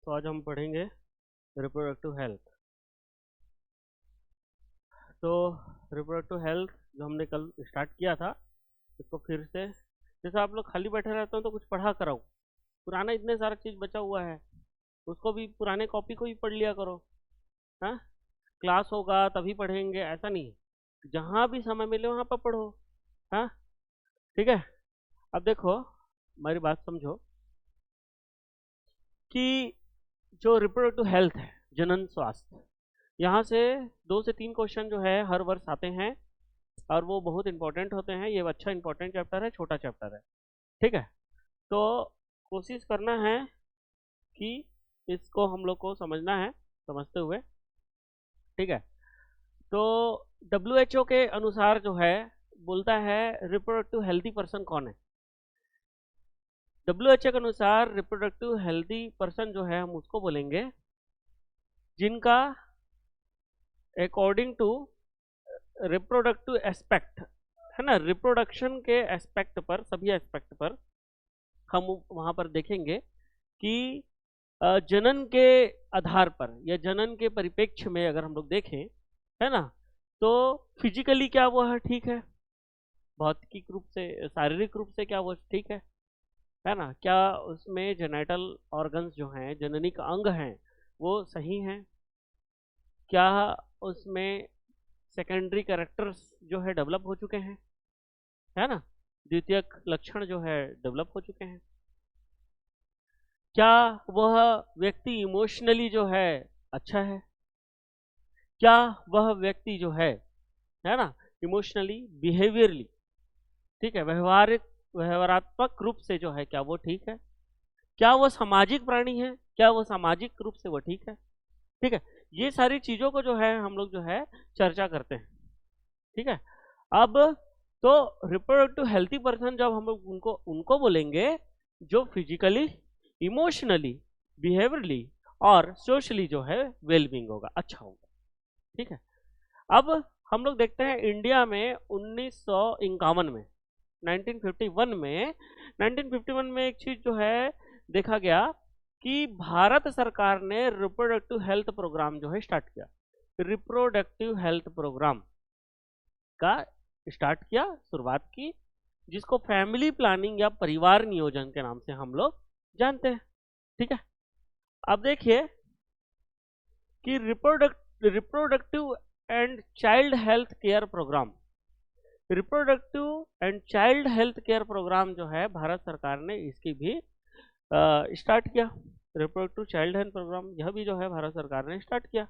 तो आज हम पढ़ेंगे रिप्रोडक्टिव हेल्थ। तो रिप्रोडक्टिव हेल्थ जो हमने कल स्टार्ट किया था, इसको फिर से, जैसे आप लोग खाली बैठे रहते हो तो कुछ पढ़ा कराओ। पुराना इतने सारा चीज़ बचा हुआ है, उसको भी पुराने कॉपी को भी पढ़ लिया करो। हाँ, क्लास होगा तभी पढ़ेंगे ऐसा नहीं है, जहाँ भी समय मिले वहाँ पर पढ़ो। हाँ, ठीक है। अब देखो, हमारी बात समझो कि जो रिप्रोडक्टिव हेल्थ है, जनन स्वास्थ्य, यहाँ से 2 से 3 क्वेश्चन जो है हर वर्ष आते हैं और वो बहुत इंपॉर्टेंट होते हैं। ये अच्छा इंपॉर्टेंट चैप्टर है, छोटा चैप्टर है, ठीक है। तो कोशिश करना है कि इसको हम लोग को समझना है, समझते हुए, ठीक है। तो WHO के अनुसार जो है बोलता है रिप्रोडक्टिव हेल्दी पर्सन कौन है। WHO के अनुसार रिप्रोडक्टिव हेल्दी पर्सन जो है हम उसको बोलेंगे जिनका अकॉर्डिंग टू रिप्रोडक्टिव एस्पेक्ट, है ना, रिप्रोडक्शन के एस्पेक्ट पर, सभी एस्पेक्ट पर हम वहां पर देखेंगे कि जनन के आधार पर या जनन के परिप्रेक्ष्य में अगर हम लोग देखें, है ना, तो फिजिकली क्या वो है ठीक है, भौतिक रूप से, शारीरिक रूप से क्या वो ठीक है ना, क्या उसमें जेनेटल ऑर्गन्स जो हैं, जननिक अंग हैं, वो सही हैं, क्या उसमें सेकेंडरी कैरेक्टर्स जो है डेवलप हो चुके हैं, है ना, द्वितीयक लक्षण जो है डेवलप हो चुके हैं, क्या वह व्यक्ति इमोशनली जो है अच्छा है, क्या वह व्यक्ति जो है ना, इमोशनली, बिहेवियरली, ठीक है, व्यवहारात्मक रूप से जो है क्या वो ठीक है, क्या वो सामाजिक प्राणी है, क्या वो सामाजिक रूप से वो ठीक है, ठीक है। ये सारी चीजों को जो है हम लोग जो है चर्चा करते हैं, ठीक है। अब तो रिप्रोडक्टिव हेल्थी पर्सन जब हम लोग उनको उनको बोलेंगे जो फिजिकली, इमोशनली, बिहेवियरली और सोशली जो है वेलबींग होगा, अच्छा होगा, ठीक है। अब हम लोग देखते हैं इंडिया में 1951 में, 1951 में एक चीज जो है देखा गया कि भारत सरकार ने रिप्रोडक्टिव हेल्थ प्रोग्राम जो है स्टार्ट किया। रिप्रोडक्टिव हेल्थ प्रोग्राम का स्टार्ट किया, शुरुआत की, जिसको फैमिली प्लानिंग या परिवार नियोजन के नाम से हम लोग जानते हैं, ठीक है। अब देखिए कि reproductive and child health care programme, reproductive and child health care programme जो है भारत सरकार ने इसकी भी स्टार्ट किया। रिप्रोडक्टिव चाइल्ड हेल्थ प्रोग्राम यह भी जो है भारत सरकार ने स्टार्ट किया।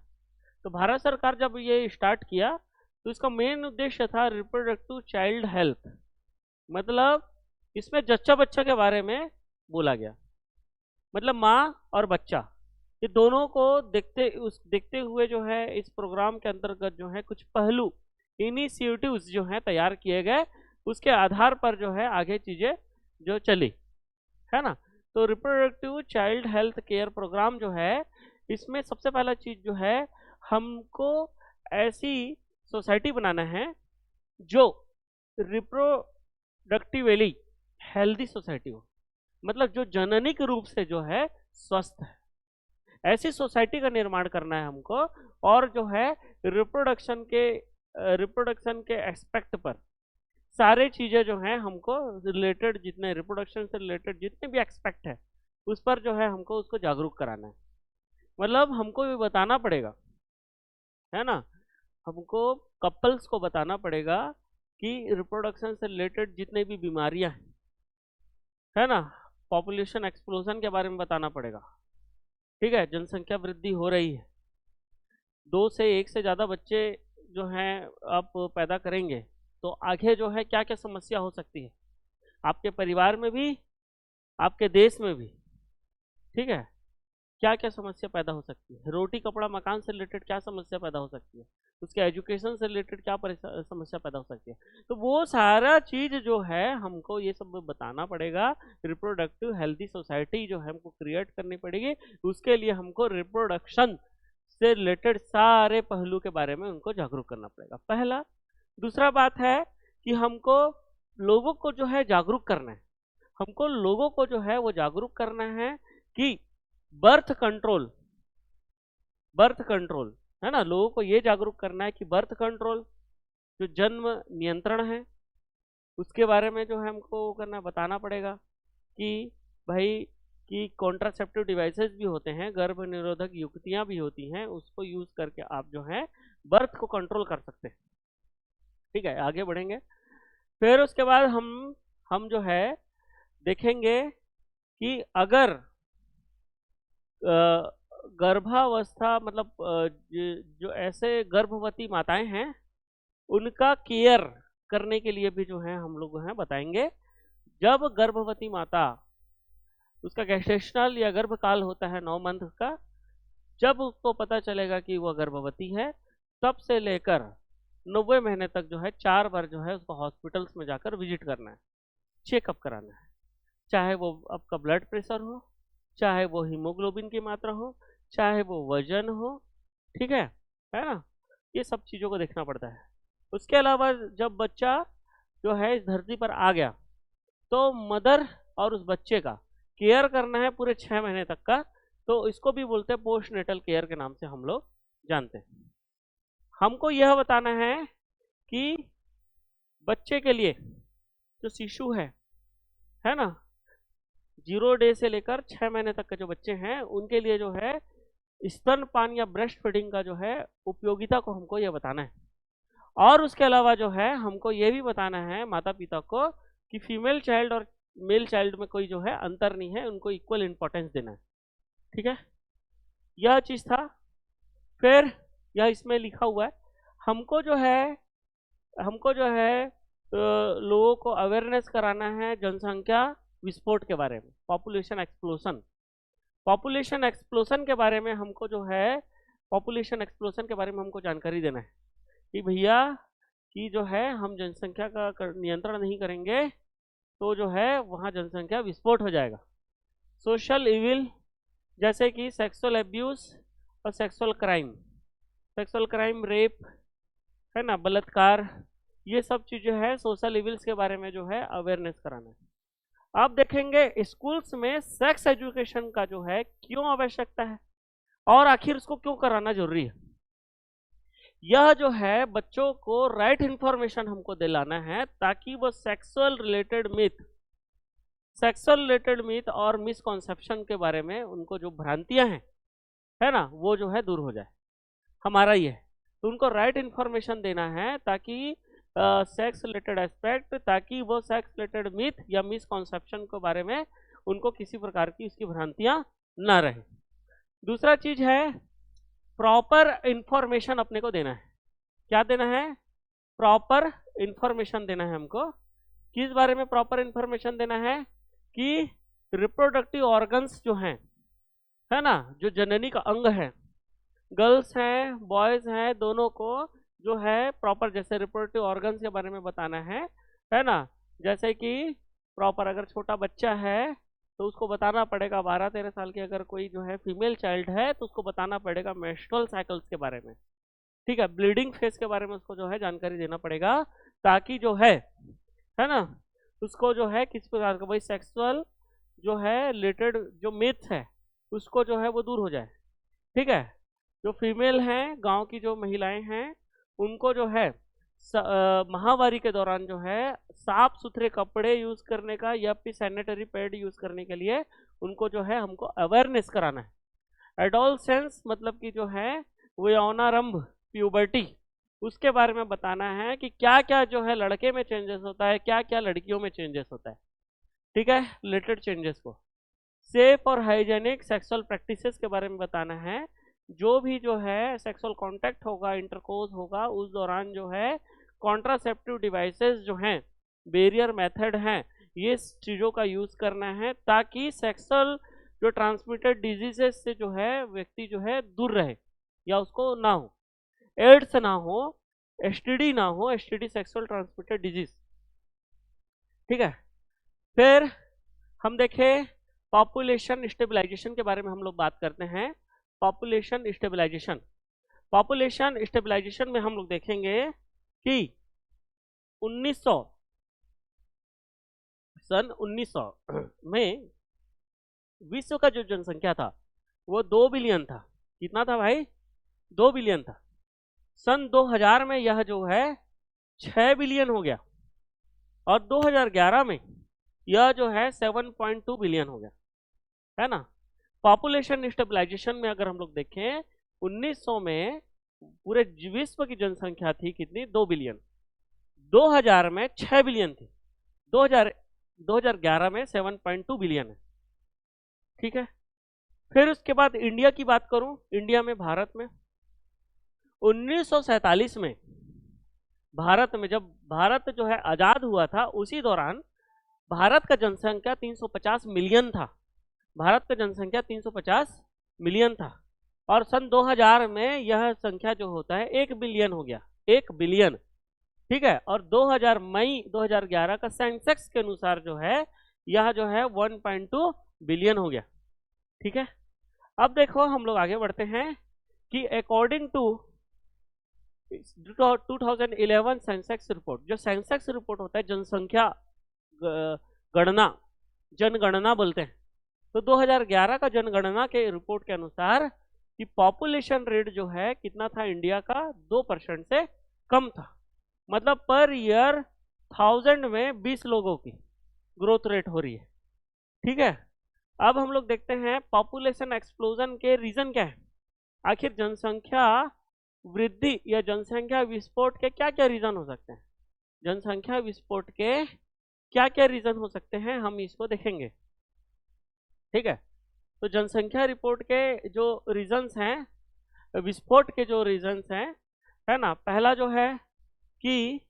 तो भारत सरकार जब ये स्टार्ट किया तो इसका मेन उद्देश्य था रिप्रोडक्टिव चाइल्ड हेल्थ, मतलब इसमें जच्चा बच्चा के बारे में बोला गया, मतलब माँ और बच्चा, ये दोनों को देखते हुए जो है इस प्रोग्राम के अंतर्गत जो है कुछ पहलू, इनिशिएटिव्स जो है तैयार किए गए, उसके आधार पर जो है आगे चीजें जो चली, है ना। तो reproductive child health care programme जो है, इसमें सबसे पहला चीज जो है हमको ऐसी सोसाइटी बनाना है जो रिप्रोडक्टिवली हेल्दी सोसाइटी हो, मतलब जो जननिक रूप से जो है स्वस्थ है, ऐसी सोसाइटी का निर्माण करना है हमको। और जो है रिप्रोडक्शन के एस्पेक्ट पर सारे चीजें जो हैं हमको रिलेटेड, जितने रिप्रोडक्शन से रिलेटेड जितने भी एस्पेक्ट है उस पर जो है हमको उसको जागरूक कराना है। मतलब हमको भी बताना पड़ेगा, है ना, हमको कपल्स को बताना पड़ेगा कि रिप्रोडक्शन से रिलेटेड जितने भी बीमारियां हैं, है ना, पॉपुलेशन एक्सप्लोजन के बारे में बताना पड़ेगा, ठीक है, जनसंख्या वृद्धि हो रही है, 2 से 1 से ज़्यादा बच्चे जो हैं आप पैदा करेंगे तो आगे जो है क्या क्या समस्या हो सकती है आपके परिवार में भी, आपके देश में भी, ठीक है, क्या क्या समस्या पैदा हो सकती है, रोटी कपड़ा मकान से रिलेटेड क्या समस्या पैदा हो सकती है, उसके एजुकेशन से रिलेटेड क्या समस्या पैदा हो सकती है। तो वो सारा चीज जो है हमको ये सब बताना पड़ेगा। रिप्रोडक्टिव हेल्दी सोसाइटी जो है हमको क्रिएट करनी पड़ेगी, उसके लिए हमको रिप्रोडक्शन से रिलेटेड सारे पहलू के बारे में उनको जागरूक करना पड़ेगा, पहला। दूसरा बात है कि हमको लोगों को जो है जागरूक करना है, हमको लोगों को जो है वो जागरूक करना है कि बर्थ कंट्रोल, बर्थ कंट्रोल है ना, लोगों को ये जागरूक करना है कि बर्थ कंट्रोल जो जन्म नियंत्रण है उसके बारे में जो है हमको करना बताना पड़ेगा कि भाई कि कॉन्ट्रासेप्टिव डिवाइसेस भी होते हैं, गर्भ निरोधक युक्तियां भी होती हैं, उसको यूज करके आप जो है बर्थ को कंट्रोल कर सकते हैं। ठीक है, आगे बढ़ेंगे। फिर उसके बाद हम जो है देखेंगे कि अगर गर्भावस्था मतलब जो ऐसे गर्भवती माताएं हैं उनका केयर करने के लिए भी जो है हम लोग हैं बताएंगे। जब गर्भवती माता उसका गैस्टेशनल या गर्भकाल होता है 9 मंथ का, जब उसको पता चलेगा कि वह गर्भवती है, तब से लेकर 90 महीने तक जो है 4 बार जो है उसको हॉस्पिटल्स में जाकर विजिट करना है, चेकअप कराना है। चाहे वो आपका ब्लड प्रेशर हो, चाहे वो हीमोग्लोबिन की मात्रा हो, चाहे वो वजन हो, ठीक है ना, ये सब चीज़ों को देखना पड़ता है। उसके अलावा जब बच्चा जो है इस धरती पर आ गया तो मदर और उस बच्चे का केयर करना है पूरे 6 महीने तक का, तो इसको भी बोलते हैं पोस्ट नेटल केयर के नाम से हम लोग जानते हैं। हमको यह बताना है कि बच्चे के लिए जो शिशु है ना, 0 डे से लेकर 6 महीने तक के जो बच्चे हैं उनके लिए जो है स्तनपान या ब्रेस्ट फीडिंग का जो है उपयोगिता को हमको यह बताना है। और उसके अलावा जो है हमको ये भी बताना है माता पिता को कि फीमेल चाइल्ड और मेल चाइल्ड में कोई जो है अंतर नहीं है, उनको इक्वल इंपॉर्टेंस देना है। ठीक है, यह चीज था। फिर यह इसमें लिखा हुआ है हमको जो है लोगों को अवेयरनेस कराना है जनसंख्या विस्फोट के बारे में, पॉपुलेशन एक्सप्लोशन। पॉपुलेशन एक्सप्लोशन के बारे में हमको जो है पॉपुलेशन एक्सप्लोशन के बारे में हमको जानकारी देना है कि भैया कि जो है हम जनसंख्या का नियंत्रण नहीं करेंगे तो जो है वहाँ जनसंख्या विस्फोट हो जाएगा। सोशल इविल जैसे कि सेक्सुअल एब्यूज और सेक्सुअल क्राइम, रेप है ना, बलात्कार, ये सब चीज़ें है सोशल इविल्स के बारे में जो है अवेयरनेस कराना है। आप देखेंगे स्कूल्स में सेक्स एजुकेशन का जो है क्यों आवश्यकता है और आखिर उसको क्यों कराना जरूरी है। यह जो है बच्चों को राइट इंफॉर्मेशन हमको दिलाना है ताकि वो सेक्सुअल रिलेटेड मिथ और मिसकॉन्सेप्शन के बारे में उनको जो भ्रांतियां हैं है ना वो जो है दूर हो जाए। हमारा ये है तो उनको राइट इंफॉर्मेशन देना है ताकि सेक्स रिलेटेड एस्पेक्ट, ताकि वो सेक्स रिलेटेड मिथ या मिसकॉन्सेप्शन के बारे में उनको किसी प्रकार की इसकी भ्रांतियां ना रहे। दूसरा चीज है प्रॉपर इंफॉर्मेशन अपने को देना है। क्या देना है? प्रॉपर इंफॉर्मेशन देना है हमको। किस बारे में प्रॉपर इंफॉर्मेशन देना है? कि रिप्रोडक्टिव ऑर्गन्स जो हैं है ना, जो जननी का अंग है, गर्ल्स हैं बॉयज हैं दोनों को जो है प्रॉपर, जैसे रिप्रोडक्टिव ऑर्गन्स के बारे में बताना है ना। जैसे कि प्रॉपर अगर छोटा बच्चा है तो उसको बताना पड़ेगा 12-13 साल की अगर कोई जो है फीमेल चाइल्ड है तो उसको बताना पड़ेगा मेंस्ट्रुअल साइकिल्स के बारे में। ठीक है, ब्लीडिंग फेज के बारे में उसको जो है जानकारी देना पड़ेगा ताकि जो है ना उसको जो है किस प्रकार का भाई सेक्सुअल जो है रिलेटेड जो मिथ है उसको जो है वो दूर हो जाए। ठीक है, जो फीमेल हैं गांव की जो महिलाएं हैं उनको जो है माहवारी के दौरान जो है साफ सुथरे कपड़े यूज करने का या फिर सैनिटरी पैड यूज करने के लिए उनको जो है हमको अवेयरनेस कराना है। एडोलसेंस मतलब कि जो है वो यौनारंभ प्यूबर्टी उसके बारे में बताना है कि क्या क्या जो है लड़के में चेंजेस होता है, क्या क्या लड़कियों में चेंजेस होता है। ठीक है, रिलेटेड चेंजेस को। सेफ और हाइजेनिक सेक्सुअल प्रैक्टिसेस के बारे में बताना है। जो भी जो है सेक्सुअल कांटेक्ट होगा, इंटरकोर्स होगा, उस दौरान जो है कॉन्ट्रासेप्टिव डिवाइसेस जो हैं, बैरियर मेथड हैं, ये चीज़ों का यूज़ करना है ताकि सेक्सुअल जो ट्रांसमिटेड डिजीजेस से जो है व्यक्ति जो है दूर रहे या उसको ना हो, एड्स ना हो, एसटीडी ना हो, एसटीडी सेक्सुअल ट्रांसमिटेड डिजीज। ठीक है, फिर हम देखें पॉपुलेशन स्टेबलाइजेशन के बारे में हम लोग बात करते हैं। पॉपुलेशन स्टेबलाइजेशन में हम लोग देखेंगे कि 1900 में विश्व का जो जनसंख्या था वो 2 बिलियन था। कितना था भाई? 2 बिलियन था। सन 2000 में यह जो है 6 बिलियन हो गया, और 2011 में यह जो है 7.2 बिलियन हो गया, है ना। पॉपुलेशन स्टेबलाइजेशन में अगर हम लोग देखें, 1900 में पूरे विश्व की जनसंख्या थी कितनी? 2 बिलियन। 2000 में 6 बिलियन थी, 2011 में 7.2 बिलियन है, ठीक है। फिर उसके बाद इंडिया की बात करूं, इंडिया में, भारत में 1947 में, भारत में जब भारत जो है आजाद हुआ था, उसी दौरान भारत का जनसंख्या 350 मिलियन था। भारत का जनसंख्या 350 मिलियन था, और सन 2000 में यह संख्या जो होता है 1 बिलियन हो गया, 1 बिलियन, ठीक है। और 2000 मई 2011 का सेंसेक्स के अनुसार जो है यह जो है 1.2 बिलियन हो गया, ठीक है। अब देखो हम लोग आगे बढ़ते हैं कि अकॉर्डिंग टू 2011 सेंसेक्स रिपोर्ट, जो सेंसेक्स रिपोर्ट होता है जनसंख्या गणना, जनगणना बोलते हैं, तो 2011 का जनगणना के रिपोर्ट के अनुसार कि पॉपुलेशन रेट जो है कितना था इंडिया का? 2% से कम था। मतलब पर ईयर 1000 में 20 लोगों की ग्रोथ रेट हो रही है, ठीक है। अब हम लोग देखते हैं पॉपुलेशन एक्सप्लोजन के रीजन क्या है। आखिर जनसंख्या वृद्धि या जनसंख्या विस्फोट के क्या क्या रीजन हो सकते हैं? जनसंख्या विस्फोट के क्या क्या रीजन हो सकते हैं, हम इसको देखेंगे, ठीक है। तो जनसंख्या रिपोर्ट के जो रीजन्स हैं, विस्फोट के जो रीजन्स हैं, है ना, पहला जो है कि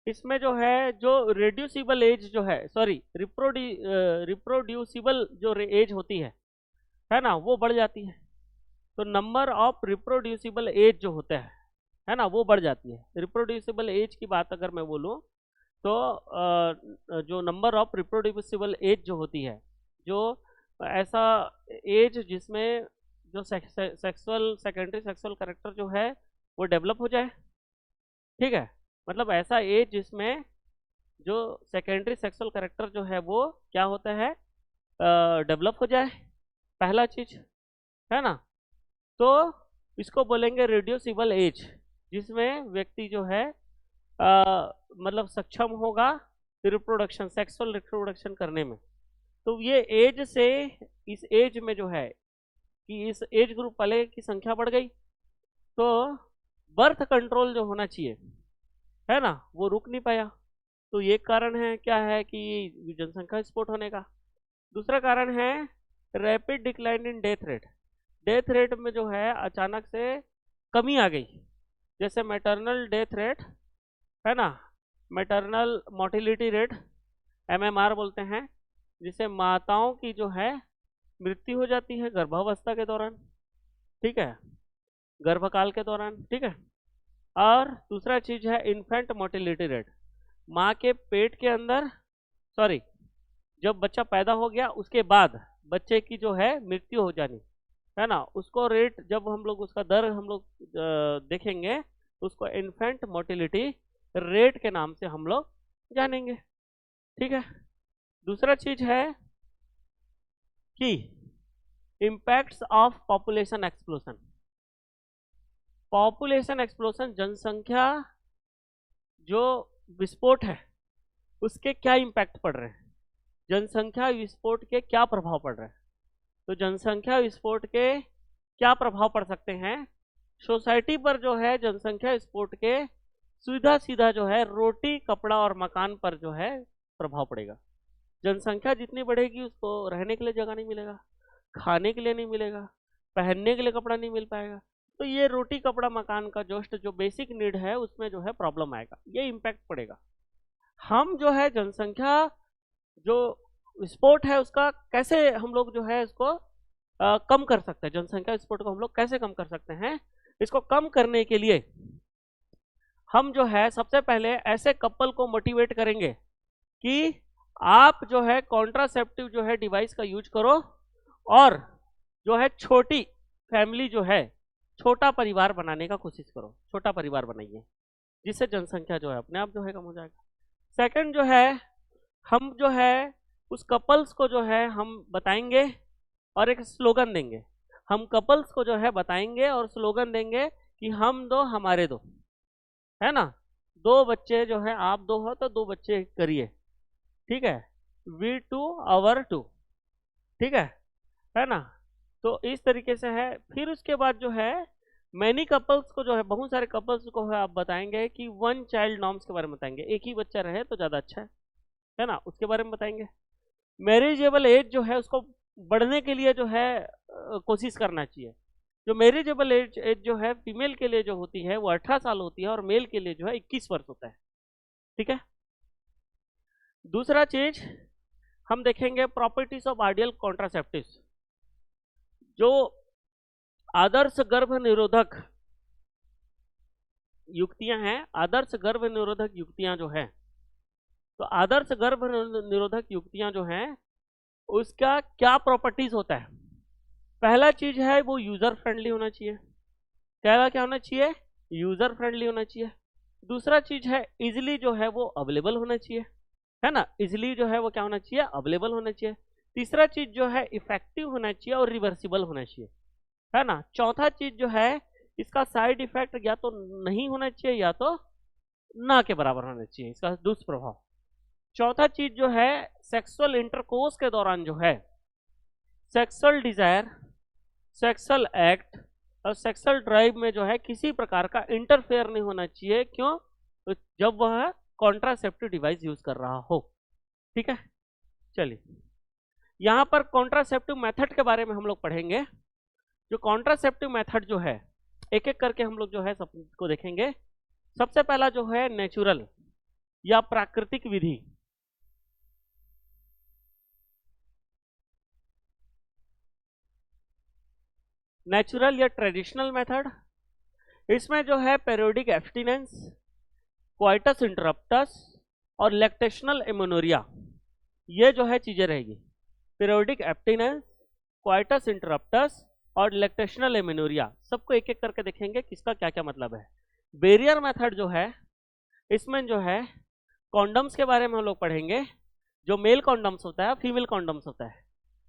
इसमें जो है जो रिड्यूसिबल एज जो है, सॉरी रिप्रोड्यूसिबल जो एज होती है ना, वो बढ़ जाती है। तो नंबर ऑफ रिप्रोड्यूसिबल एज जो होता है ना, वो बढ़ जाती है। रिप्रोड्यूसिबल एज की बात अगर मैं बोलूँ तो जो नंबर ऑफ रिप्रोड्यूसिबल एज जो होती है, जो ऐसा एज जिसमें जो सेक्सुअल सेकेंडरी सेक्सुअल कैरेक्टर जो है वो डेवलप हो जाए, ठीक है। मतलब ऐसा एज जिसमें जो सेकेंडरी सेक्सुअल कैरेक्टर जो है वो क्या होता है? डेवलप हो जाए, पहला चीज, है ना। तो इसको बोलेंगे रिड्यूसिबल एज, जिसमें व्यक्ति जो है मतलब सक्षम होगा रिप्रोडक्शन, सेक्सुअल रिप्रोडक्शन करने में। तो ये एज से, इस एज में जो है कि इस एज ग्रुप वाले की संख्या बढ़ गई, तो बर्थ कंट्रोल जो होना चाहिए, है ना, वो रुक नहीं पाया। तो ये कारण है, क्या है कि जनसंख्या विस्फोट होने का। दूसरा कारण है rapid decline in death rate. Death rate में जो है अचानक से कमी आ गई, जैसे मैटरनल डेथ रेट, है ना, मैटरनल मोर्टिलिटी रेट, MMR बोलते हैं, जिसे माताओं की जो है मृत्यु हो जाती है गर्भावस्था के दौरान, ठीक है, गर्भकाल के दौरान, ठीक है। और दूसरा चीज है इन्फेंट मोर्टिलिटी रेट, माँ के पेट के अंदर, सॉरी, जब बच्चा पैदा हो गया उसके बाद बच्चे की जो है मृत्यु हो जानी, है ना, उसको रेट, जब हम लोग उसका दर हम लोग देखेंगे तो उसको इन्फेंट मोर्टिलिटी रेट के नाम से हम लोग जानेंगे, ठीक है। दूसरा चीज है कि impacts of population explosion. Population explosion, जनसंख्या जो विस्फोट है उसके क्या इम्पैक्ट पड़ रहे हैं, जनसंख्या विस्फोट के क्या प्रभाव पड़ रहे हैं। तो जनसंख्या विस्फोट के क्या प्रभाव पड़ सकते हैं सोसाइटी पर, जो है जनसंख्या विस्फोट के सीधा जो है रोटी, कपड़ा और मकान पर जो है प्रभाव पड़ेगा। जनसंख्या जितनी बढ़ेगी उसको रहने के लिए जगह नहीं मिलेगा, खाने के लिए नहीं मिलेगा, पहनने के लिए कपड़ा नहीं मिल पाएगा। तो ये रोटी, कपड़ा, मकान का जो बेसिक नीड है उसमें जो है प्रॉब्लम आएगा, ये इम्पैक्ट पड़ेगा। हम जो है जनसंख्या जो विस्फोट है उसका कैसे हम लोग जो है इसको कम कर सकते हैं, जनसंख्या विस्फोट को हम लोग कैसे कम कर सकते हैं। इसको कम करने के लिए हम जो है सबसे पहले ऐसे कपल को मोटिवेट करेंगे कि आप जो है कॉन्ट्रासेप्टिव जो है डिवाइस का यूज करो, और जो है छोटी फैमिली जो है, छोटा परिवार बनाने का कोशिश करो, छोटा परिवार बनाइए, जिससे जनसंख्या जो है अपने आप जो है कम हो जाएगा। सेकंड जो है, हम जो है उस कपल्स को जो है हम बताएंगे और एक स्लोगन देंगे, हम कपल्स को जो है बताएंगे और स्लोगन देंगे कि हम दो हमारे दो, है ना। दो बच्चे जो है, आप दो हो तो दो बच्चे करिए, ठीक है। वी टू आवर टू, ठीक है ना। तो इस तरीके से है। फिर उसके बाद जो है मैनी कपल्स को जो है, बहुत सारे कपल्स को है आप बताएंगे कि वन चाइल्ड नॉर्म्स के बारे में बताएंगे, एक ही बच्चा रहे तो ज़्यादा अच्छा है ना, उसके बारे में बताएंगे। मैरिजेबल एज जो है उसको बढ़ने के लिए जो है कोशिश करना चाहिए। जो मैरिजेबल एज एज जो है फीमेल के लिए जो होती है वो 18 साल होती है और मेल के लिए जो है 21 वर्ष होता है, ठीक है। दूसरा चीज हम देखेंगे प्रॉपर्टीज ऑफ आइडियल कॉन्ट्रासेप्टिव्स। जो आदर्श गर्भ निरोधक युक्तियां हैं, आदर्श गर्भ निरोधक युक्तियां जो है, तो आदर्श गर्भ निरोधक युक्तियां जो हैं उसका क्या प्रॉपर्टीज होता है। पहला चीज है वो यूजर फ्रेंडली होना चाहिए। क्या होना चाहिए? यूजर फ्रेंडली होना चाहिए। दूसरा चीज है इजिली जो है वो अवेलेबल होना चाहिए, है ना। इजिली जो है वो क्या होना चाहिए? अवेलेबल होना चाहिए। तीसरा चीज जो है इफेक्टिव होना चाहिए और रिवर्सिबल होना चाहिए, है ना। चौथा चीज जो है इसका साइड इफेक्ट या तो नहीं होना चाहिए या तो ना के बराबर होना चाहिए, इसका दुष्प्रभाव। चौथा चीज जो है सेक्सुअल इंटरकोर्स के दौरान जो है सेक्सुअल डिजायर, सेक्सुअल एक्ट और सेक्सुअल ड्राइव में जो है किसी प्रकार का इंटरफेयर नहीं होना चाहिए। क्यों? तो जब वह कॉन्ट्रासेप्टिव डिवाइस यूज कर रहा हो, ठीक है। चलिए यहां पर कॉन्ट्रासेप्टिव मेथड के बारे में हम लोग पढ़ेंगे। जो कॉन्ट्रासेप्टिव मेथड जो है एक एक करके हम लोग जो है सबको देखेंगे। सबसे पहला जो है नेचुरल या प्राकृतिक विधि। नेचुरल या ट्रेडिशनल मेथड, इसमें जो है पेरियोडिक एब्स्टिनेंस, क्वाइटस इंटरप्टस और लैक्टेशनल एमोनोरिया, ये जो है चीजें रहेगी। पेरियोडिक एब्स्टिनेंस, क्वाइटस इंटरप्टस और लैक्टेशनल एमोनोरिया, सबको एक एक करके देखेंगे किसका क्या क्या मतलब है। बैरियर मेथड जो है इसमें जो है कॉन्डम्स के बारे में हम लोग पढ़ेंगे, जो मेल कॉन्डम्स होता है फीमेल कॉन्डम्स होता है।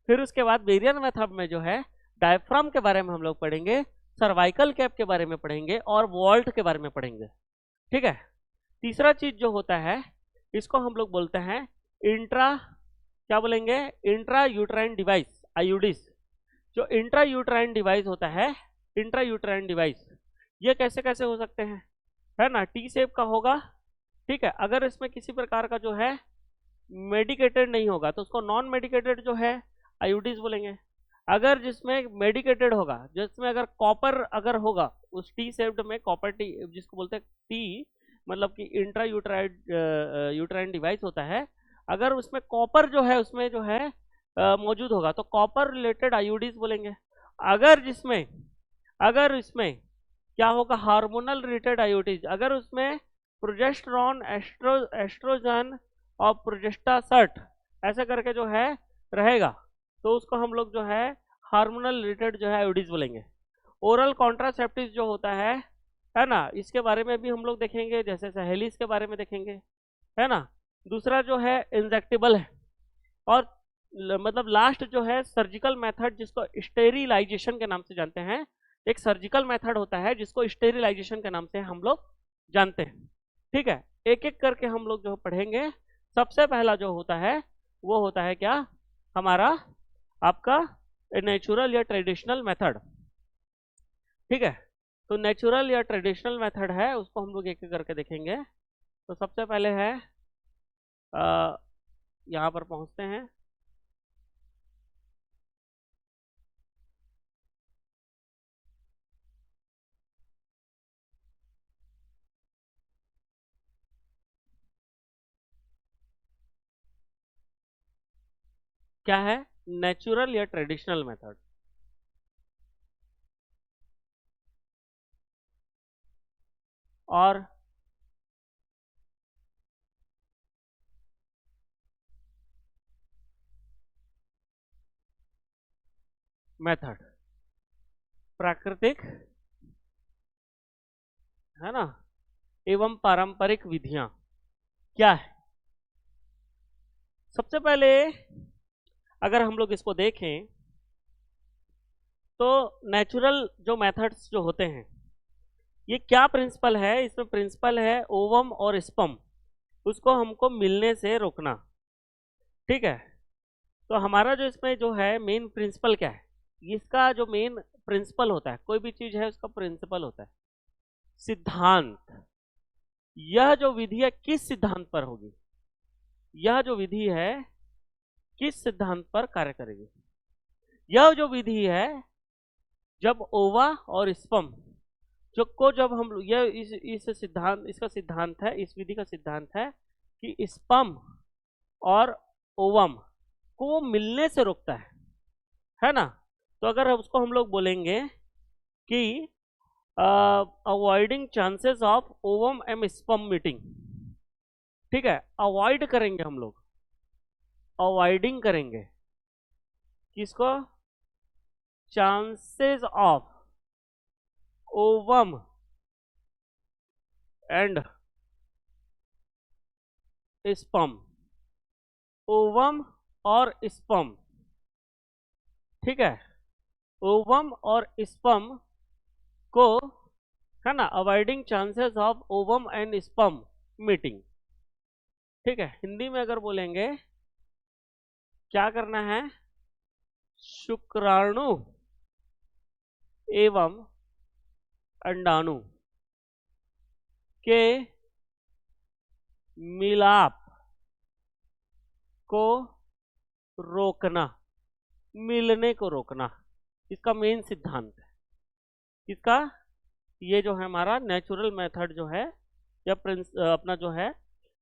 फिर उसके बाद बैरियर मेथड में जो है डायफ्राम के बारे में हम लोग पढ़ेंगे, सर्वाइकल कैप के बारे में पढ़ेंगे और वॉल्ट के बारे में पढ़ेंगे, ठीक है। तीसरा चीज जो होता है इसको हम लोग बोलते हैं इंट्रा, क्या बोलेंगे? Intra uterine device, IUDs. जो इंट्रा यूट्राइन डिवाइस होता है, इंट्रा यूट्राइन डिवाइस, ये कैसे कैसे हो सकते हैं, है ना। टी शेप का होगा, ठीक है। अगर इसमें किसी प्रकार का जो है मेडिकेटेड नहीं होगा तो उसको नॉन मेडिकेटेड जो है आईयूडीज बोलेंगे। अगर जिसमें मेडिकेटेड होगा, जिसमें अगर कॉपर अगर होगा उस टी शेप्ड में, कॉपर टी जिसको बोलते हैं टी, मतलब कि इंट्रा यूट्राइन डिवाइस होता है, अगर उसमें कॉपर जो है उसमें जो है मौजूद होगा तो कॉपर रिलेटेड आईयूडीज बोलेंगे। अगर इसमें क्या होगा? Hormonal related IUDs. अगर उसमें प्रोजेस्टेरॉन, एस्ट्रोजन और प्रोजेस्टासर्ट ऐसे करके जो है रहेगा तो उसको हम लोग जो है हार्मोनल रिलेटेड जो है आईयूडीज बोलेंगे। ओरल कॉन्ट्रासेप्टिव जो होता है ना, इसके बारे में भी हम लोग देखेंगे, जैसे सहेलीज के बारे में देखेंगे, है ना। दूसरा जो है इंजेक्टेबल है। और मतलब लास्ट जो है सर्जिकल मेथड, जिसको स्टेरिलाइजेशन के नाम से जानते हैं। एक सर्जिकल मेथड होता है जिसको स्टेरिलाइजेशन के नाम से हम लोग जानते हैं, ठीक है। एक एक करके हम लोग जो पढ़ेंगे। सबसे पहला जो होता है वो होता है क्या? हमारा आपका नेचुरल या ट्रेडिशनल मेथड, ठीक है। तो नेचुरल या ट्रेडिशनल मेथड है, उसको हम लोग एक एक करके देखेंगे। तो सबसे पहले है यहाँ पर पहुँचते हैं। क्या है नेचुरल या ट्रेडिशनल मेथड? और मेथड प्राकृतिक, है ना, एवं पारंपरिक विधियां क्या है। सबसे पहले अगर हम लोग इसको देखें तो नेचुरल जो मेथड्स जो होते हैं, ये क्या प्रिंसिपल है, इसमें प्रिंसिपल है ओवम और स्पर्म, उसको हमको मिलने से रोकना। ठीक है, तो हमारा जो इसमें जो है मेन प्रिंसिपल क्या है, इसका जो मेन प्रिंसिपल होता है, कोई भी चीज है उसका प्रिंसिपल होता है सिद्धांत। यह जो विधि है किस सिद्धांत पर होगी, यह जो विधि है किस सिद्धांत पर कार्य करेगी। यह जो विधि है, जब ओवा और स्पर्म जो को जब हम यह इस सिद्धांत, इसका सिद्धांत है, इस विधि का सिद्धांत है कि स्पर्म और ओवम को वो मिलने से रोकता है ना। तो अगर उसको हम लोग बोलेंगे कि avoiding chances of ovum and sperm meeting, ठीक है, अवॉइड करेंगे हम लोग, अवॉइडिंग करेंगे किसको, chances of ovum and sperm, ovum और स्पर्म, ठीक है, ओवम और स्पर्म को, है ना, avoiding chances of ovum and sperm meeting. ठीक है, हिंदी में अगर बोलेंगे क्या करना है, शुक्राणु एवं अंडाणु के मिलाप को रोकना, मिलने को रोकना, इसका मेन सिद्धांत है। इसका ये जो है हमारा नेचुरल मेथड जो है, या अपना जो है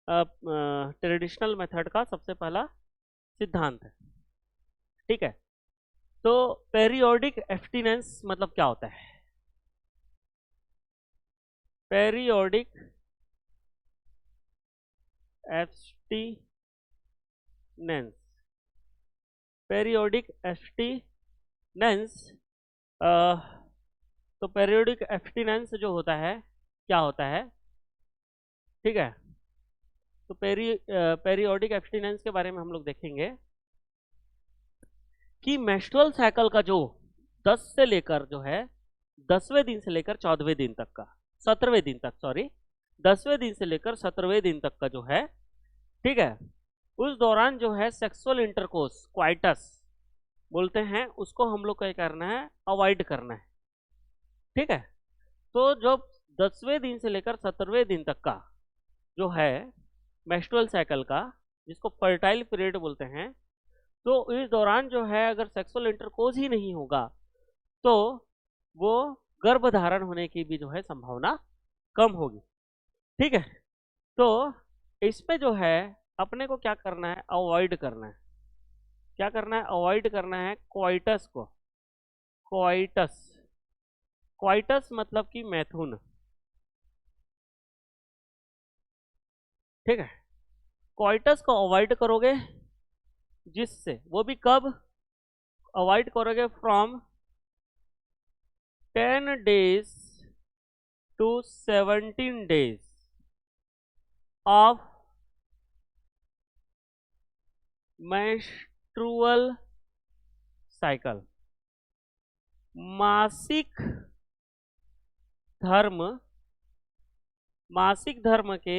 ट्रेडिशनल मेथड का सबसे पहला सिद्धांत है। ठीक है, तो पेरियोडिक एब्स्टिनेंस मतलब क्या होता है, पेरियोडिक एब्स्टिनेंस, पेरियोडिक एब्स्टिनेंस, तो पेरियोडिक एब्स्टिनेंस जो होता है क्या होता है, ठीक है, तो पेरियोडिक एब्स्टिनेंस के बारे में हम लोग देखेंगे कि मेंस्ट्रुअल साइकिल का जो 10 से लेकर जो है 10वें दिन से लेकर 14वें दिन तक का, 17वें दिन तक, सॉरी 10वें दिन से लेकर 17वें दिन तक का जो है, ठीक है, उस दौरान जो है सेक्सुअल इंटरकोर्स, क्वाइटस बोलते हैं, उसको हम लोग क्या करना है, अवॉइड करना है। ठीक है, तो जब 10वें दिन से लेकर 17वें दिन तक का जो है मेंस्ट्रुअल साइकिल का, जिसको फर्टाइल पीरियड बोलते हैं, तो इस दौरान जो है अगर सेक्सुअल इंटरकोर्स ही नहीं होगा तो वो गर्भ धारण होने की भी जो है संभावना कम होगी। ठीक है, तो इसमें जो है अपने को क्या करना है, अवॉइड करना है, क्या करना है, अवॉइड करना है क्वाइटस को, क्वाइटस, क्वाइटस मतलब कि मैथुन। ठीक है, क्वाइटस को अवॉइड करोगे, जिससे वो भी कब अवॉइड करोगे, from 10 days to 17 days of menstrual cycle, मासिक धर्म, मासिक धर्म के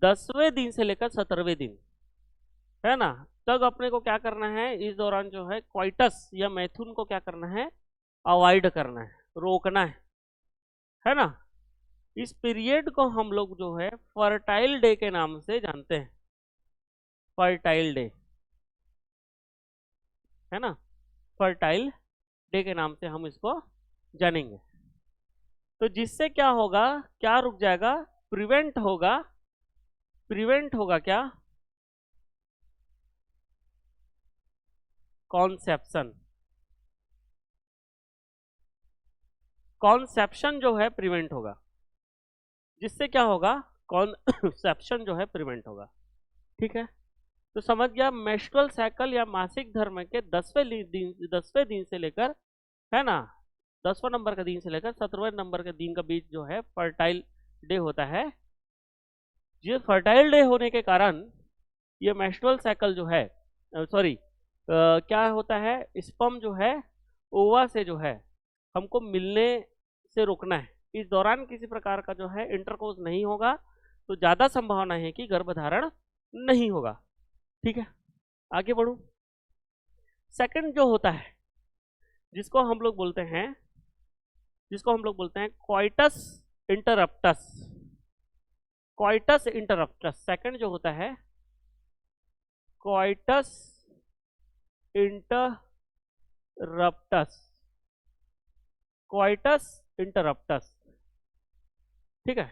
10वें दिन से लेकर 17वें दिन, है ना, तब अपने को क्या करना है, इस दौरान जो है क्वाइटस या मैथुन को क्या करना है, अवॉइड करना है, रोकना है ना। इस पीरियड को हम लोग जो है फर्टाइल डे के नाम से जानते हैं, फर्टाइल डे, है ना, फर्टाइल डे के नाम से हम इसको जानेंगे। तो जिससे क्या होगा, क्या रुक जाएगा, प्रिवेंट होगा, प्रिवेंट होगा क्या, कॉन्सेप्शन, कॉन्सेप्शन जो है प्रिवेंट होगा, जिससे क्या होगा, कॉन्सेप्शन जो है प्रिवेंट होगा। ठीक है, तो समझ गया, मेंस्ट्रुअल साइकिल या मासिक धर्म के 10वें दिन से लेकर, है ना, 10वां नंबर का दिन से लेकर 17वें नंबर के दिन का बीच जो है फर्टाइल डे होता है। ये फर्टाइल डे होने के कारण ये मेंस्ट्रुअल साइकिल जो है, सॉरी क्या होता है, स्पर्म जो है ओवा से जो है हमको मिलने से रोकना है। इस दौरान किसी प्रकार का जो है इंटरकोर्स नहीं होगा, तो ज्यादा संभावना है कि गर्भधारण नहीं होगा। ठीक है, आगे बढ़ूं। सेकंड जो होता है जिसको हम लोग बोलते हैं कॉइटस इंटरप्टस। कॉइटस इंटरप्टस सेकंड जो होता है कॉइटस इंटरप्टस। कॉइटस इंटरप्टस, ठीक है।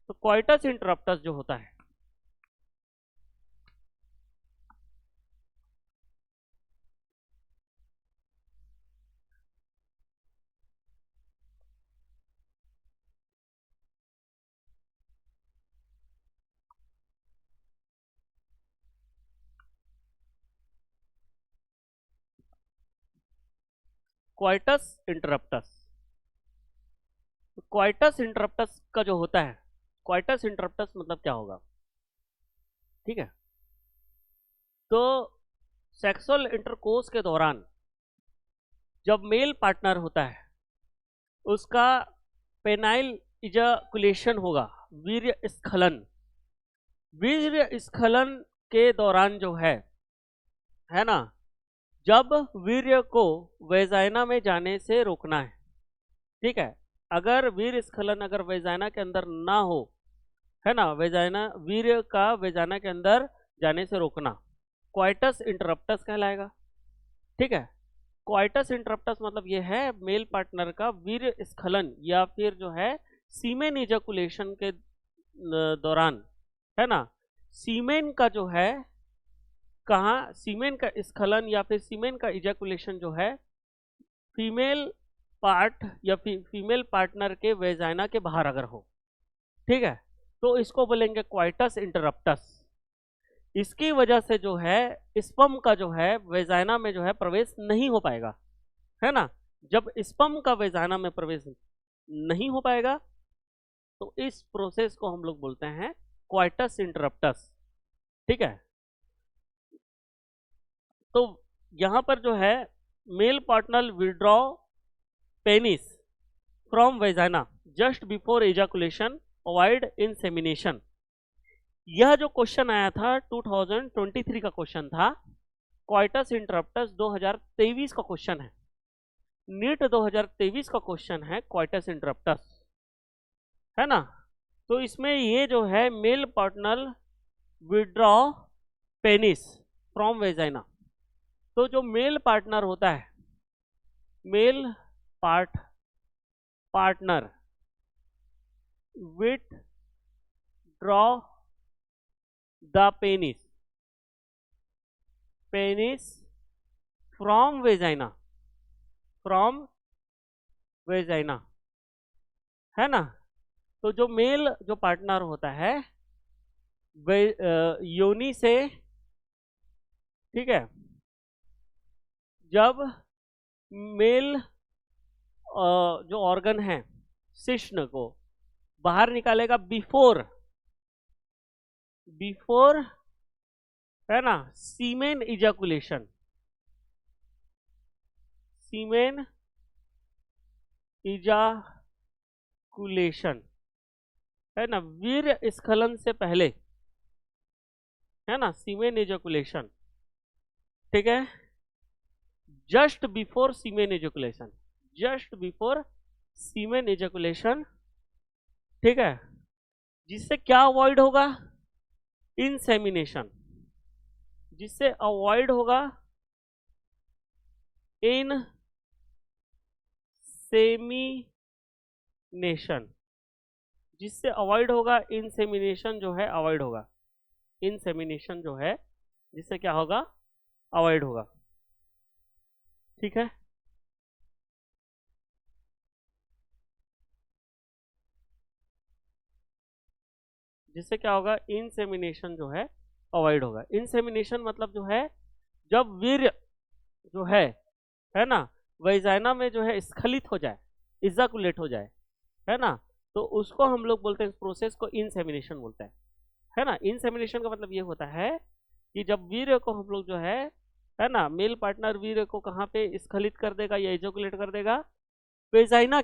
तो कॉइटस इंटरप्टस जो होता है क्वाइटस इंटरप्टस। क्वाइटस इंटरप्टस का जो होता है, क्वाइटस इंटरप्टस मतलब क्या होगा? ठीक है, तो सेक्सुअल इंटरकोर्स के दौरान जब मेल पार्टनर होता है उसका पेनाइल इजाकुलेशन होगा, वीर्य स्खलन। वीर्य स्खलन के दौरान जो है ना, जब वीर्य को वेजाइना में जाने से रोकना है। ठीक है, अगर वीर्य स्खलन अगर वेजाइना के अंदर ना हो, है ना, वेजाइना वीर्य का वेजाइना के अंदर जाने से रोकना, क्वाइटस इंटरप्टस कहलाएगा। ठीक है, क्वाइटस इंटरप्टस मतलब यह है मेल पार्टनर का वीर्य स्खलन या फिर जो है सीमेन इजैकुलेशन के दौरान, है ना, सीमेन का जो है कहाँ, सीमेन का स्खलन या फिर सीमेन का इजैकुलेशन जो है फीमेल पार्ट या फीमेल पार्टनर के वेजाइना के बाहर अगर हो, ठीक है, तो इसको बोलेंगे क्वाइटस इंटरप्टस। इसकी वजह से जो है स्पर्म का जो है वेजाइना में जो है प्रवेश नहीं हो पाएगा, है ना। जब स्पर्म का वेजाइना में प्रवेश नहीं हो पाएगा तो इस प्रोसेस को हम लोग बोलते हैं क्वाइटस इंटरप्टस। ठीक है, तो यहां पर जो है male partner withdraw penis from vagina just before ejaculation, avoid insemination. यह जो क्वेश्चन आया था 2023 का क्वेश्चन था, क्वाइटस इंटरप्टस 2023 का क्वेश्चन है, नीट 2023 का क्वेश्चन है क्वाइटस इंटरप्टस, है ना। तो इसमें ये जो है male partner withdraw penis from vagina, तो जो मेल पार्टनर होता है, male partner withdraw the penis from vagina, है ना। तो जो मेल जो पार्टनर होता है योनि से, ठीक है, जब मेल जो ऑर्गन है शिश्न को बाहर निकालेगा बिफोर, है ना, सीमेन इजैकुलेशन, है ना, वीर्य स्खलन से पहले, है ना, सीमेन इजैकुलेशन। ठीक है, जस्ट बिफोर सीमेन इजैकुलेशन, ठीक है, जिससे क्या अवॉइड होगा, इंसेमिनेशन, जिससे अवॉइड होगा इंसेमिनेशन जो है अवॉइड होगा, इंसेमिनेशन जो है जिससे क्या होगा, अवॉइड होगा। ठीक है, जिससे क्या होगा, इंसेमिनेशन जो है अवॉइड होगा। इंसेमिनेशन मतलब जो है जब वीर्य जो है ना, वेजाइना में जो है स्खलित हो जाए, इजाकुलेट हो जाए, है ना, तो उसको हम लोग बोलते हैं, इस प्रोसेस को इंसेमिनेशन बोलते हैं, है ना। इंसेमिनेशन का मतलब ये होता है कि जब वीर्य को हम लोग जो है है ना, मेल पार्टनर वीर्य को कहाँ पे स्खलित कर देगा या इजोकुलेट कर देगा, वेजाइना